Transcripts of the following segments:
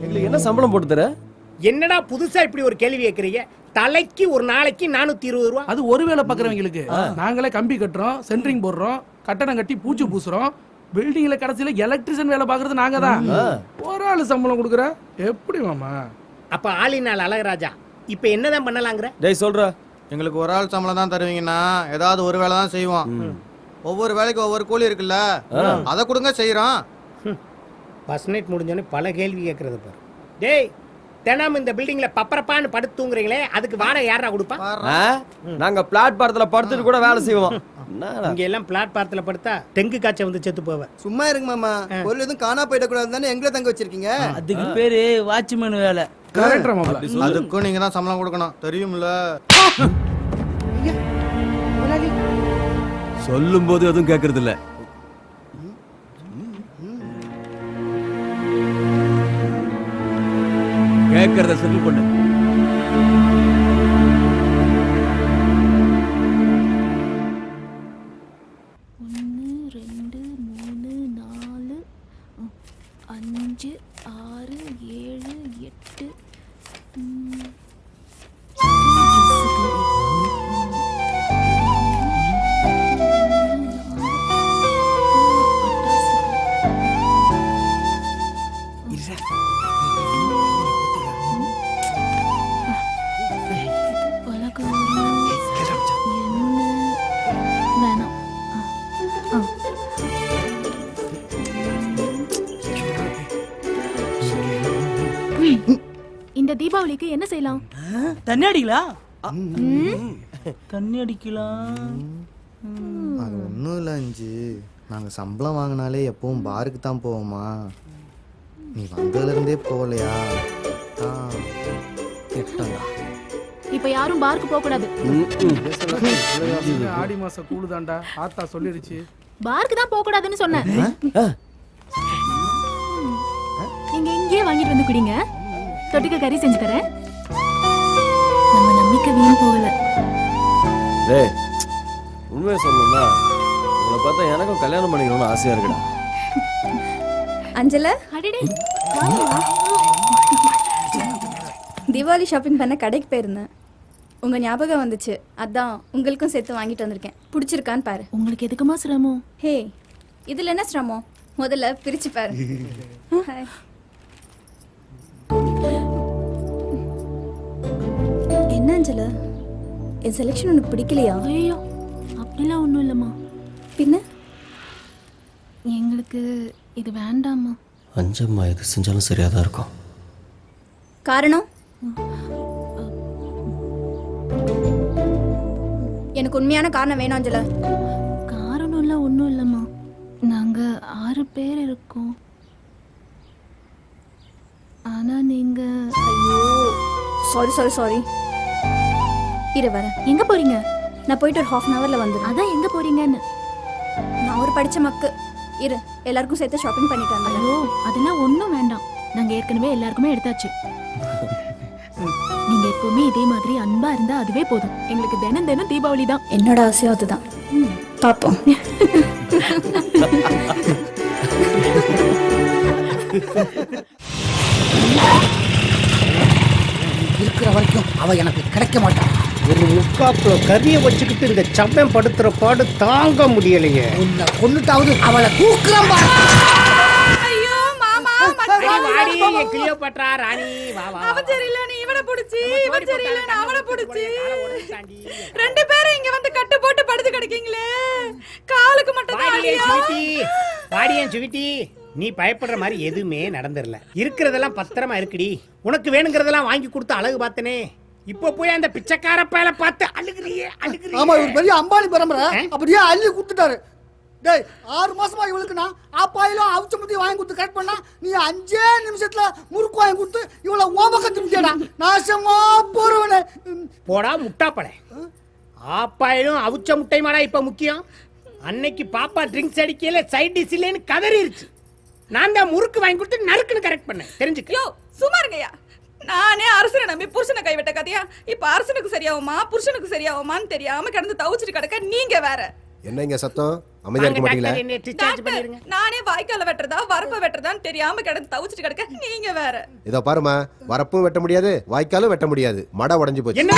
எங்களுக்கு என்ன சம்பளம் போட்டு தர? என்னடா புதுசா இப்படி ஒரு கேள்வி கேட்கறீங்க? தலைக்கு ஒரு நாளைக்கு 420 ரூபா. அது ஒரு வேலை பாக்குறவங்களுக்கு. நாங்களே கம்பி கட்டுறோம், சென்ட்ரிங் போடுறோம், கட்டடம் கட்டி பூச்சி பூசுறோம். பில்டிங்ல கடைசியில எலக்ட்ரிஷியன் வேலை பாக்குறது நாங்க தான். ஒரு ஆளு சம்பளம் கொடுக்குற எப்படி மாமா? அப்ப ஆளினால் அழகராஜா இப்ப என்னதான் பண்ணலாங்கிற? டேய் சொல்றா. எங்களுக்கு ஒரு ஆள் சம்பளம் தான் தருவீங்கன்னா ஏதாவது ஒரு வேலை தான் செய்வோம். ஒவ்வொரு வேலைக்கு ஒவ்வொரு கூலி இருக்குல்ல, அதை கொடுங்க செய்யறோம். ஃபர்ஸ்ட் நைட் முடிஞ்சோடனே பல கேள்வி கேட்கறது பாரு. டேய் தினம் இந்த பில்டிங்ல பப்பரப்பான்னு படுத்து தூங்குறீங்களே, அதுக்கு வாடகை யாரா கொடுப்பா? நாங்க பிளாட்பாரத்துல படுத்துட்டு கூட வேலை செய்வோம். இங்க எல்லாம் பிளாட்பாரத்துல படுத்தா டெங்கு காய்ச்சல் வந்து செத்து போவேன். சும்மா இருங்க மாமா, பொருள் எதுவும் காணா போயிடக்கூடாது தானே எங்களை தங்க வச்சிருக்கீங்க. அதுக்கு பேரு வாட்ச்மேன் வேலை. கரெக்டா மாப்ள? அதுக்கும் நீங்க தான் சம்பளம் கொடுக்கணும், தெரியும்ல? சொல்லும் போது எதுவும் கேக்குறது இல்ல. கேக்குறத செட்டில் பண்ணு. இந்த தீபாவளிக்கு என்ன செய்யலாம்? தண்ணி அடிக்கலாம். தண்ணி அடிக்கலாம். அது ஒன்றும் இல்லை அஞ்சு, நாங்கள் சம்பளம் வாங்கினாலே எப்பவும் பாருக்கு தான் போவோமா? நீ வந்ததுலேருந்தே போகலையா? இப்ப யாரும் பார்க்கு போக கூடாது. ஆடி மாசம் கூடுதாண்டா, ஆத்தா சொல்லிடுச்சு. பார்க்கு தான் போக கூடாதுன்னு சொன்னேன். நீங்க இங்கேயே வாங்கிட்டு வந்து குடிங்க, தொட்டுக்க கறி செஞ்சு தரேன். நம்ம நம்பிக்கை வீண் போகல. டேய் உண்மையை சொல்லணும்னா உங்களை பார்த்தா எனக்கும் கல்யாணம் பண்ணிக்கணும்னு ஆசையா இருக்குடா. அஞ்சல, அடடே தீபாவளி ஷாப்பிங் பண்ண கடைக்கு போயிருந்தேன். உங்க ஞாபகம் வந்துச்சு, அதான் உங்களுக்கும் சேர்த்து வாங்கிட்டு வந்திருக்கேன். பிடிச்சிருக்கான்னு பாரு. உங்களுக்கு எதுக்குமா சிரமம்? ஹே, இதுல என்ன சிரமம்? முதல்ல பிரிச்சு பாரு. ஹாய். என்ன அஞ்சல, என் செலெக்ஷன் உனக்கு பிடிக்கலையா? ஐயோ அப்படிலாம் ஒன்றும் இல்லைம்மா. பின்ன எங்களுக்கு இது வேண்டாம்மா. அஞ்சம்மா எது செஞ்சாலும் சரியா தான் இருக்கும். காரணம்? எனக்கு உண்மையான காரணம் வேணும் அஞ்சல. காரணம்லாம் ஒன்றும் இல்லைம்மா. நாங்கள் 6 பேர் இருக்கோம். ஆனால் நீங்கள்... ஐயோ சாரி சாரி சாரி. இரு வரேன். எங்கே போகிறீங்க? நான் போயிட்டு ஒரு ½ அன் ஹவரில் வந்துடுறேன். அதான் எங்கே போகிறீங்கன்னு. நான் ஒரு படித்த மக்கு. இரு, எல்லாருக்கும் சேர்த்து ஷாப்பிங் பண்ணிட்டு வந்தேன். ஐயோ அதெல்லாம் ஒன்றும் வேண்டாம், நாங்கள் ஏற்கனவே எல்லாருக்குமே எடுத்தாச்சு. நீங்க எப்பவுமே இதே மாதிரி அன்பா இருந்தா அதுவே போதும். எங்களுக்கு தினம் தினம் தீபாவளி தான். என்னோட ஆசையும் அதுதான். பாப்போம். இருக்கிற வரைக்கும் அவ எனக்கு கிடைக்க மாட்டான். ஒரு முக்காப்புல கறியை வச்சுக்கிட்டு இந்த சப்பம் படுத்துற பாடு தாங்க முடியலையே. உன்னை கொன்னுட்டாவது அவளை தூக்குறேன். ரெண்டு பேரும் இங்க வந்து கட்டு போட்டு படுத்து கிடக்கீங்களே, காலுக்கு மட்டும் நீ பயப்படுற மாதிரி எதுவுமே நடந்துடல. இருக்கிறதெல்லாம் பத்திரமா இருக்குடி. உனக்கு வேணுங்கிறதெல்லாம் வாங்கி கொடுத்து அழகு பார்த்தனே, இப்ப போய் அந்த பிச்சைக்கார பயல பார்த்து அழுகுறியே அழுகுறியே. ஆமா, ஒரு பெரிய அம்பானி பரம்பரை அப்படியே அள்ளி கொடுத்துட்டாரு. டேய் 6 மாசமா இவளுக்கு நான் ஆப்பாயிலும் அவிச்ச முத்தி வாங்கி கொடுத்து கரெக்ட் பண்ணா, நீ 5 நிமிஷத்துல முறுக்கு வாங்கி கொடுத்து இவளை ஓமக்கத்து முடியடா. நாசமா போறவனே. போடா முட்டாப்படை. ஆப்பாயிலும் அவிச்ச முட்டை மாடா இப்ப முக்கியம். அன்னைக்கு பாப்பா ட்ரிங்க்ஸ் அடிக்கல சைட் டிஷ் இல்லைன்னு கதறிருச்சு. நான் தான் முறுக்கு வாங்கி கொடுத்து நறுக்குன்னு கரெக்ட் பண்ணேன். தெரிஞ்சுக்க. யோ சும்மா இருங்கய்யா. நானே அரசனை நம்பி புருஷனை கைவிட்ட கதையா இப்ப அரசனுக்கு சரியாகுமா புருஷனுக்கு சரியாகுமான்னு தெரியாம கிடந்து தவிச்சிட்டு கிடக்க நீங்க வேற. என்ன இங்க சத்தம்? அமைதியா இருக்க மாட்டீங்களா? என்ன டிஸ்சார்ஜ் பண்ணிருங்க. நானே வாய்க்கால வெட்டுறதா வரப்ப வெட்டுறதான்னு தெரியாம கிடந்து தவிச்சிட்டு கிடக்க நீங்க வேற. இதோ பாருமா, வரப்பும் வெட்ட முடியாது, வாய்க்காலும் வெட்ட முடியாது, மடை உடைஞ்சு போச்சு. என்ன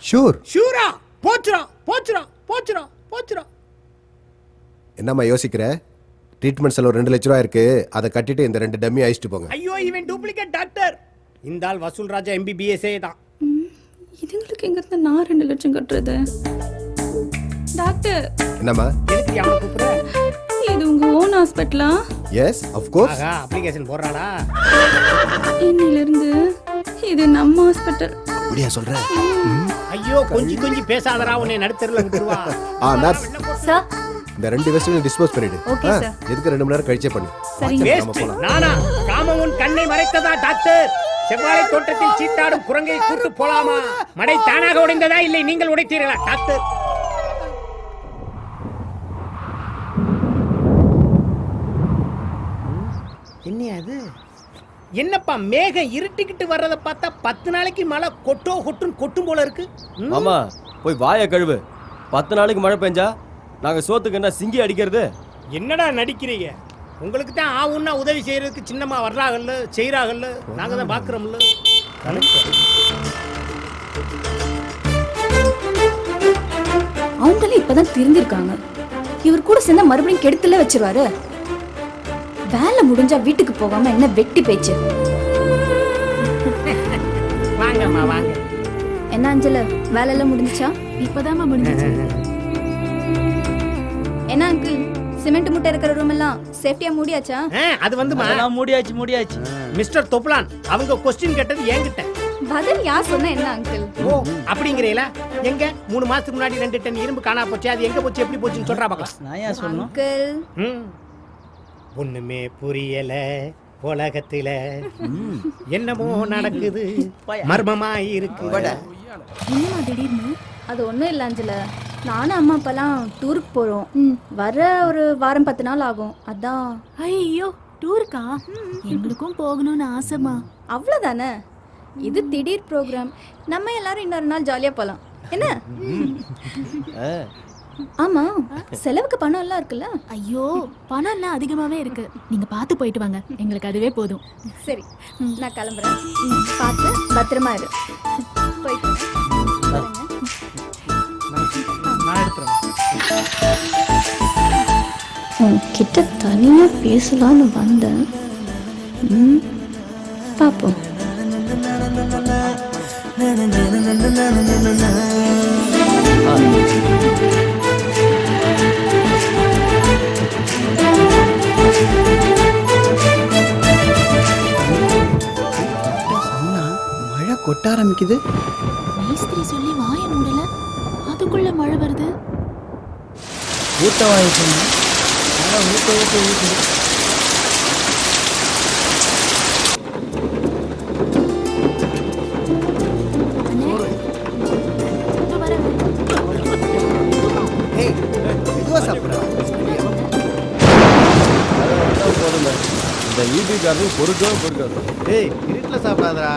ஷூர். ஷூரா? போச்சுறோம் போச்சுறோம் போச்சுறோம் போச்சுறோம். என்னம்மா யோசிக்கிற? ட்ரீட்மெண்ட் செலவு 2 லட்ச ரூபா இருக்கு, அதை கட்டிட்டு இந்த 2 டம்மி அழிச்சிட்டு போங்க. ஐயோ, இவன் டூப்ளிகேட் டாக்டர். இந்த ஆள் வசூல் ராஜா MBBS தான். இதுங்களுக்கு எங்க இருந்து நான் 2 லட்சம் கட்டுறது? டாக்டர், என்னம்மா? எதுக்கு அவனை கூப்பிடுற? இது உங்க ஓன் ஹாஸ்பிட்டலா? Yes of course. ஆகா, அப்ளிகேஷன் போடுறாடா. இன்னில இருந்து இது நம்ம ஹாஸ்பிட்டல். அப்படியா சொல்ற? ஐயோ, கொஞ்சி பேசாதடா, உன்னை நடுத்தருல விட்டுருவா. நர்ஸ், சார், இந்த 2 வெஸ்டையும் டிஸ்போஸ் பண்ணிடு. Okay, sir. எதுக்கு 2 மணி நேரம் கழிச்சே பண்ணு. வேஸ்ட். நானா காமம் உன் கண்ணை மறைத்ததா டாக்டர்? செவ்வாழை தோட்டத்தில் சீட்டாடும் குரங்கை கூட்டு போலாமா? மடை தானாக உடைந்ததா, இல்லை நீங்கள் உடைத்தீர்களா டாக்டர்? என்ன அது? என்னப்பா மேகம் இருட்டிக்கிட்டு வர்றத பார்த்தா 10 நாளைக்கு மழை கொட்டும் போல இருக்கு. ஆமா, போய் வாயை கழுவு. 10 நாளைக்கு மழை பெஞ்சா நாங்க சோத்துக்கு என்ன சிங்கி அடிக்கிறது? என்னடா நடிக்கிறீங்க? உங்களுக்கு தான் ஆவுன்னா உதவி செய்யறதுக்கு சின்னமா வர்றாங்கல்ல, செய்யறாங்கல்ல, நாங்க தான் பாக்குறோம்ல. அவங்களே இப்பதான் திருந்திருக்காங்க. இவர் கூட சேர்ந்தா மறுபடியும் கெடுத்துல வச்சிருவாரு. வேலை முடிஞ்சா வீட்டுக்கு போகாம என்ன வெட்டி பேச்சு? வாங்கம்மா வாங்க. என்ன அஞ்சல, வேலை எல்லாம் முடிஞ்சுச்சா? இப்பதாம்மா முடிஞ்சிச்சு. என்ன அங்கிள், சிமெண்ட் மூட்டை இருக்கிற ரூம் எல்லாம் சேஃப்டியா மூடியாச்சா? அது வந்துமா, முடியாச்சு. மிஸ்டர் தொப்லான் அவங்க கொஸ்டின் கேட்டது என்கிட்ட. பதில் யார் சொன்னா என்ன அங்கிள்? ஓ, அப்படிங்கிறீங்களா? எங்க 3 மாசத்துக்கு முன்னாடி 2 டன் இரும்பு காணா போச்சு, அது எங்க போச்சு, எப்படி போச்சுன்னு சொல்றா பார்க்கலாம். நான் ஏன் சொல்லணும்? அங்கிள், ஒண்ணுமே புரியல உலகத்துல, என்னமோ நடக்குது, மர்மமா இருக்கு. என்னம்மா திடீர்னு? அது ஒண்ணும் இல்ல அஞ்சல, நானும் அம்மா அப்பாலாம் டூருக்கு போறோம். வர ஒரு வாரம் 10 நாள் ஆகும். அதான். ஐயோ, டூருக்கா? எங்களுக்கும் போகணும்னு ஆசைமா. அவ்வளவுதானே, இது திடீர் ப்ரோக்ராம். நம்ம எல்லாரும் இன்னொரு நாள் ஜாலியா போலாம். என்ன? ஆமா, செலவுக்கு பணம் எல்லாம் இருக்குல்ல? ஐயோ, பணம் எல்லாம் அதிகமாவே இருக்கு. நீங்க பார்த்து போயிட்டு வாங்க, எங்களுக்கு அதுவே போதும். சரி, நான் கிளம்புறேன். பார்த்து பத்திரமா இரு. போயிட்டு வரேங்க. நான் எடுத்துறேன். உன்கிட்ட தனியா பேசலான்னு வந்தேன். பாப்போம். மழை கொட்ட ஆரம்பிக்குது. மேஸ்திரி சொல்லி வாய மூடல, அதுக்குள்ள மழை வருது. ஊட்ட வாங்கிக்கணும். ஊட்ட. மெதுவா சாப்பிடுறா. போதுங்க, இந்த ஈபி காரனுக்கு பொறுக்காது. ஏய், இருட்டில் சாப்பிடாதடா.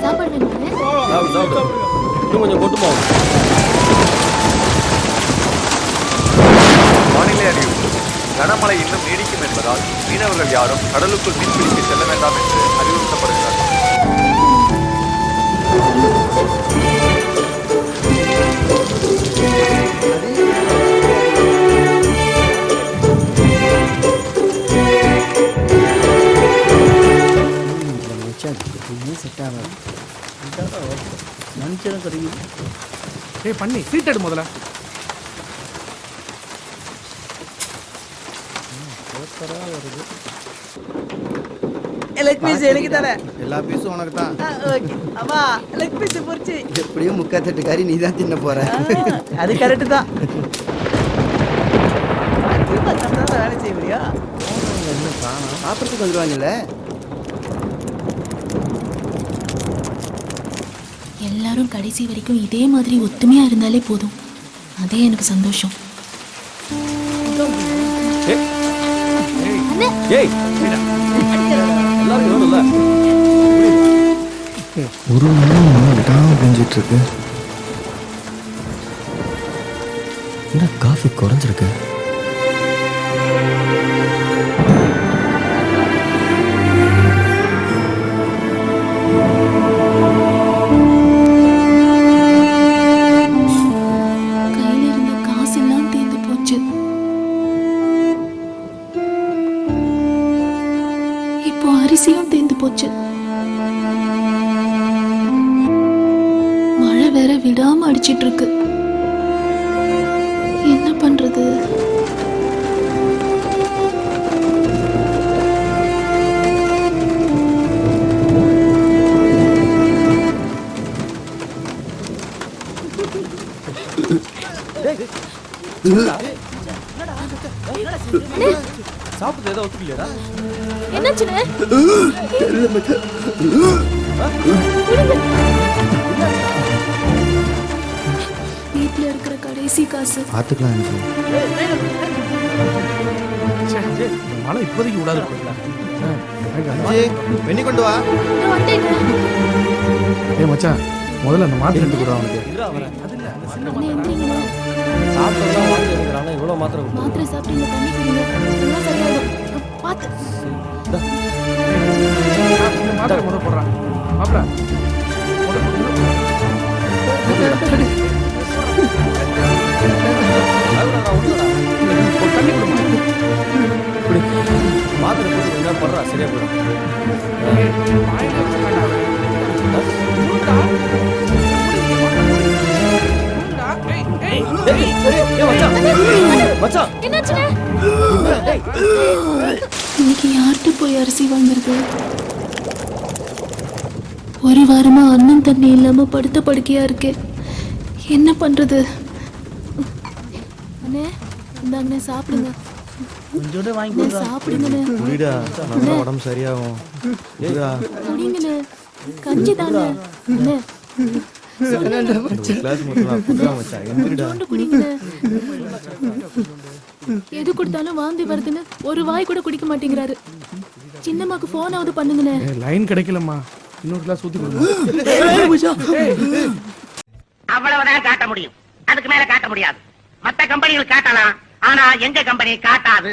சாப்பாடு வேணுமாங்க? சாப்பிடு, இன்னும் கொஞ்சம் கொட்டுமா? வானிலை அறிவிப்பு. கனமழை இன்னும் நீடிக்கும் என்பதால் மீனவர்கள் யாரும் கடலுக்குள் மீன்பிடிக்க செல்ல வேண்டாம் என்று அறிவுறுத்தப்படுகிறார்கள். மனுஷனும் கிடைக்கும். ஏய் பண்ணி சீட் எடு முதல்ல. லெக் பீஸ் எனக்கு தானே. எல்லா பீஸும் உனக்கு தான். ஓகே. அம்மா, லெக் பீஸ் பொரிச்சு. எப்படியும் 3/4 கறி நீ தான் தின்ன போற. அது கரெக்ட் தான். வேலை செய்ய முடியும். சாப்பிட்றதுக்கு வந்துருவாங்கல்ல. எல்லாரும் கடைசி வரைக்கும் இதே மாதிரி ஒத்துமையா இருந்தாலே போதும். அதே எனக்கு சந்தோஷம். ஏய், எல்லாரும் சொல்ல ஒரு மணி விடாம பெஞ்சிட்டு இருக்கு. என்ன காஃபி குறைஞ்சிருக்கு? கையில இருந்த காசெல்லாம் தீர்ந்து போச்சு. இப்போ அரிசியும் தீர்ந்து போச்சு. மழை வேற விடாம அடிச்சிட்டு இருக்கு. என்ன பண்றது? சாப்பிட்டு ஏதோ ஒத்துக்கலையாடா? என்னாச்சுன்னு? வீட்டுல இருக்கிற கடைசி காசு. பார்த்துக்கலாம் அஞ்சு. ச்சே, இந்த மழை இப்போதைக்கு விடாது போயிடலாம். அஞ்சு வெண்ணி கொண்டு வா. நான் வந்துட்டேங்க. ஏய் மச்சான், முதல்ல அந்த மாத்திரை எடுத்து கூட அவனுக்கு. இருடா வரேன். அண்ணே, எந்திரிங்கண்ணே. சாப்பிட்டா வாங்கி எடுக்கிறானா இவ்வளோ மாத்திரை கொடுத்து. மாத்திரை சாப்பிட்டீங்க, தண்ணி குடிங்க. எல்லாம் சரியாயிடும். பார்த்து. இந்த மாத்திரை முதல் போடுறான். மாப்பிள. ஒரு தண்ணி கொடுமா. மாத்திரை போட்டு என்ன பண்றா சரியா போயிடும். மச்சான் என்னாச்சுண்ணே? இன்னைக்கு யார்கிட்ட போய் அரிசி வாங்குறது? ஒரு வாரமா அண்ணன் தண்ணி இல்லாம படுத்த படுக்கையா இருக்கே. என்ன பண்றது? அண்ணே, இந்தாங்கண்ணே சாப்பிடுங்க. கொஞ்சோட வாங்கி அண்ணே, சாப்பிடுங்கண்ணே. குடிடா, நல்லா உடம்பு சரியாகும். குடிடா. குடிங்கண்ணே. கஞ்சி தானே. அண்ணே, ஒரு கிளாஸ் மட்டும் குடிடா மச்சான். எந்திரிடா. கொஞ்சோண்டு குடிங்கண்ணே. எது கொடுத்தாலும் வாந்தி வருதுன்னு ஒரு வாய் கூட குடிக்க மாட்டேங்கிறாரு. சின்னம்மாக்கு போனாவது பண்ணுங்கண்ணே. லைன் கிடைக்கலம்மா. இன்னொரு கிளாஸ் ஊத்தி கொடுங்க. அவ்வளவுதான் காட்ட முடியும். அதுக்கு மேல காட்ட முடியாது. மத்த கம்பெனிகள் காட்டலாம், ஆனா எங்க கம்பெனி காட்டாது.